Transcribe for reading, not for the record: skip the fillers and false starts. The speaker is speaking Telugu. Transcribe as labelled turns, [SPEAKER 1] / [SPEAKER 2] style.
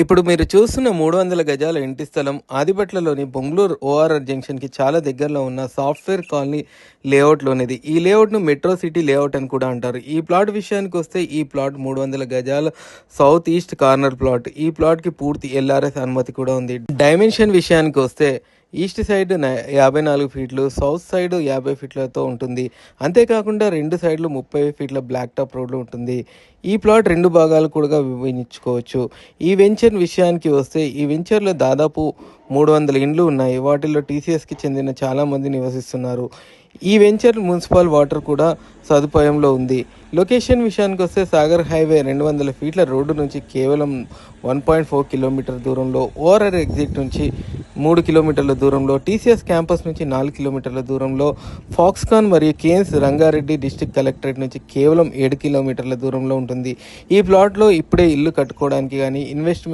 [SPEAKER 1] ఇప్పుడు మీరు చూస్తున్న 300 గజాల ఇంటి స్థలం ఆదిబట్లలోని బొంగళూరు ఓఆర్ఆర్ జంక్షన్కి చాలా దగ్గరలో ఉన్న సాఫ్ట్వేర్ కాలనీ లేఅవుట్లోనిది. ఈ లేఅవుట్ను మెట్రో సిటీ లేఅవుట్ అని కూడా అంటారు. ఈ ప్లాట్ విషయానికి వస్తే ఈ ప్లాట్ 300 గజాల సౌత్ ఈస్ట్ కార్నర్ ప్లాట్. ఈ ప్లాట్కి పూర్తి ఎల్ఆర్ఎస్ అనుమతి కూడా ఉంది. డైమెన్షన్ విషయానికి వస్తే ఈస్ట్ సైడ్ 54 ఫీట్లు, సౌత్ సైడ్ 50 ఫీట్లతో ఉంటుంది. అంతేకాకుండా రెండు సైడ్లు 30 ఫీట్ల బ్లాక్ టాప్ రోడ్లు ఉంటుంది. ఈ ప్లాట్ రెండు భాగాలు కూడా విభజించుకోవచ్చు. ఈ వెంచర్ విషయానికి వస్తే ఈ వెంచర్లో దాదాపు 300 ఇండ్లు ఉన్నాయి. వాటిల్లో టీసీఎస్కి చెందిన చాలామంది నివసిస్తున్నారు. ఈ వెంచర్ మున్సిపల్ వాటర్ కూడా సదుపాయంలో ఉంది. లొకేషన్ విషయానికి వస్తే సాగర్ హైవే 200 ఫీట్ల రోడ్డు నుంచి కేవలం 1.4 కిలోమీటర్ దూరంలో, ఓఆర్ఆర్ ఎగ్జిట్ నుంచి 3 కిలోమీటర్ల దూరంలో, టీసీఎస్ క్యాంపస్ నుంచి 4 కిలోమీటర్ల దూరంలో, ఫాక్స్కాన్ మరియు కేన్స్ రంగారెడ్డి డిస్టిక్ కలెక్టరేట్ నుంచి కేవలం 7 కిలోమీటర్ల దూరంలో ఉంటుంది. ఈ ప్లాట్లో ఇప్పుడే ఇల్లు కట్టుకోవడానికి కానీ ఇన్వెస్ట్మెంట్